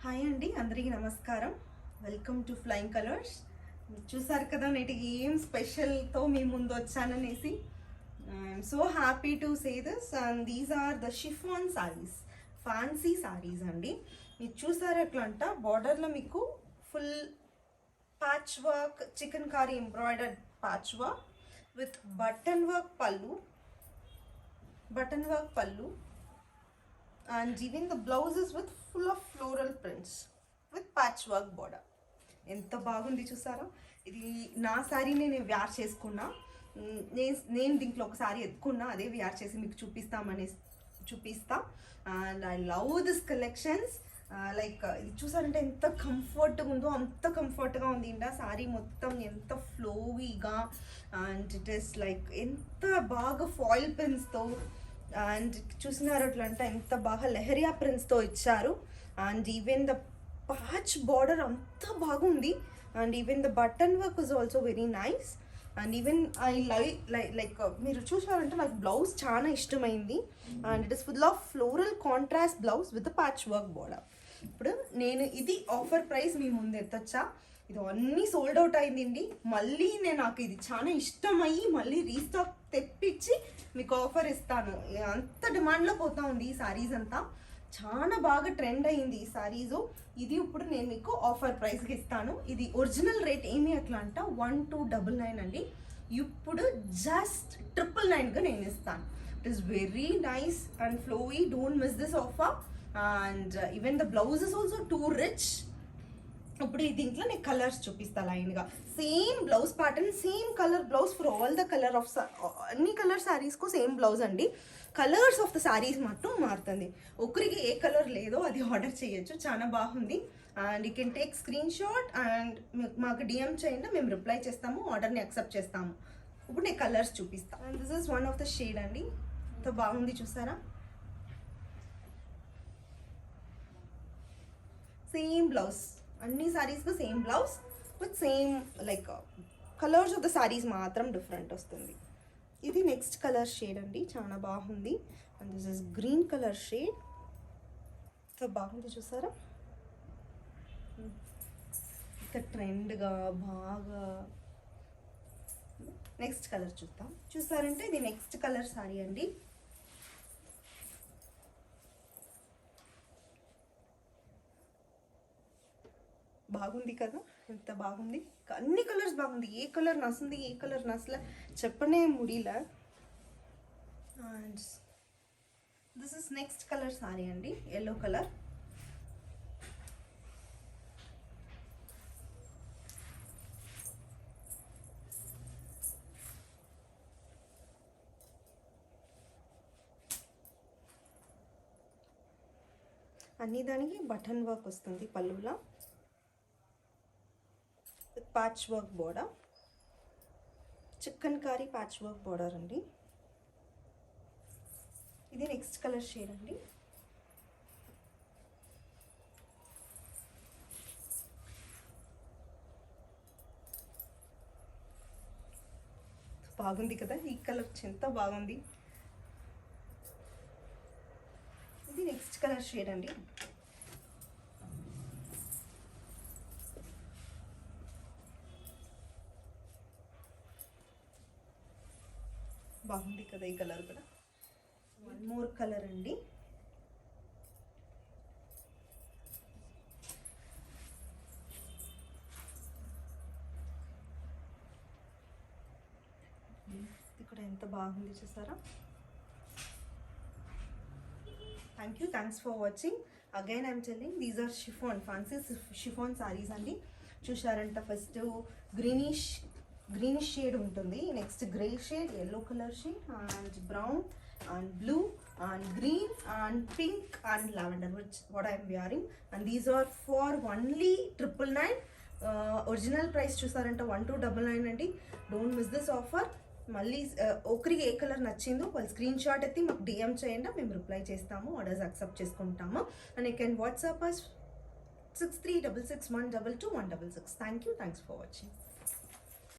Hi అండి, అందరికీ నమస్కారం. Welcome to Flying Colours. చూసారు కదా నేటి ఏం స్పెషల్తో మీ ముందు వచ్చాననేసి. I'm so happy to say this. And these are the chiffon saris, fancy saris అండి. మీరు చూసారు ఎట్లా అంట, బార్డర్లో మీకు full patch work, chikankari embroidered patch work with button work పళ్ళు, and even the blouse is with full of floral prints with patchwork border. ఎంత బాగుంది చూసారా. ఇది నా శారీని నేను వ్యార్ చేసుకున్నా. నేను దీంట్లో ఒక శారీ ఎత్తుకున్నా, అదే వ్యార్ చేసి మీకు చూపిస్తా. And I love this collections. Like ఇది చూసారంటే ఎంత కంఫర్ట్గా ఉందో అంత కంఫర్ట్గా ఉంది. ఇండా శారీ మొత్తం ఎంత ఫ్లోవీగా, అండ్ ఇట్ ఈస్ లైక్ ఎంత బాగా ఫాయిల్ పిన్స్తో, అండ్ చూసినారు అట్లా అంటే ఎంత బాగా లెహరియా ప్రింట్స్తో ఇచ్చారు. And even the patch border అంత బాగుంది. And even the button work is also very nice. And even I like మీరు చూసారంటే నాకు బ్లౌజ్ చాలా ఇష్టమైంది. And it is full of floral contrast blouse with patch work border. ఇప్పుడు నేను ఇది ఆఫర్ ప్రైస్ మీ ముందు ఎత్తొచ్చా. ఇది అన్నీ సోల్డ్ అవుట్ అయిందండి. మళ్ళీ నాకు ఇది చాలా ఇష్టమయ్యి మళ్ళీ రీస్టాక్ తెప్పించి మీకు ఆఫర్ ఇస్తాను. అంత డిమాండ్లో పోతా ఉంది ఈ శారీస్ అంతా. చాలా బాగా ట్రెండ్ అయ్యింది ఈ శారీస్. ఇది ఇప్పుడు నేను మీకు ఆఫర్ ప్రైస్కి ఇస్తాను. ఇది ఒరిజినల్ రేట్ ఏమి అట్లా అంట 1299 అండి. ఇప్పుడు జస్ట్ 999గా నేను ఇస్తాను. It is very nice and flowy. Don't miss this offer. And even the blouse is also too rich. ఇప్పుడు దీంట్లో నేను కలర్స్ చూపిస్తాను లైన్గా. Same blouse pattern, same colour blouse for all the colour of అన్ని colour శారీస్కు same blouse అండి. Colours of the saris మాత్రం మారుతుంది. ఒకరికి ఏ కలర్ లేదో అది ఆర్డర్ చేయొచ్చు. చాలా బాగుంది. And you can take screen shot and మాకు డిఎం చేయండి, మేము రిప్లై చేస్తాము, ఆర్డర్ని యాక్సెప్ట్ చేస్తాము. ఇప్పుడు నేను కలర్స్ చూపిస్తాను. And this is one of the shade అండి. ఎంత బాగుంది చూసారా. సేమ్ బ్లౌజ్, అన్ని శారీస్కు same blouse with same like colours of the saris మాత్రం డిఫరెంట్ వస్తుంది. ఇది నెక్స్ట్ కలర్ షేడ్ అండి, చాలా బాగుంది. And this is green colour shade. So బాగుంది చూసారా. ఇంకా ట్రెండ్గా బాగా. నెక్స్ట్ కలర్ చూద్దాం. చూసారంటే ఇది నెక్స్ట్ కలర్ శారీ అండి. బాగుంది కదా, ఎంత బాగుంది. అన్ని కలర్స్ బాగుంది. ఏ కలర్ నస్తుంది ఏ కలర్ నసలే చెప్పనే ముడిలా. And this is next colour sari అండి, ఎల్లో కలర్. అన్ని దానికి బటన్ వర్క్ వస్తుంది పళ్ళులా, patch work border, chikankari patch work border అండి. ఇది నెక్స్ట్ కలర్ షేడ్ అండి. బాగుంది కదా, ఈ కలర్ ఎంత బాగుంది. ఇది నెక్స్ట్ కలర్ షేడ్ అండి. బాగుంది కదా ఈ కలర్ కూడా. వన్ మోర్ కలర్ అండి. ఇది కూడా ఎంత బాగుంది చూసారా. Thanks for watching. Again I'm telling these are chiffon, fancy chiffon saris అండి. చూసారంట ఫస్ట్ గ్రీనిష్ షేడ్ ఉంటుంది, next grey shade, yellow colour shade, and brown and blue and green and pink and lavender, which what I am wearing. And these are for only 999. Original price చూసారంట 1299 అండి. Don't miss this offer. మళ్ళీ ఒకరికి ఏ colour నచ్చిందో వాళ్ళు screen shot ఎత్తి మాకు DM చేయండి, మేము రిప్లై చేస్తాము, ఆర్డర్స్ యాక్సెప్ట్ చేసుకుంటాము. And you can WhatsApp us 6366122166. Thanks for watching.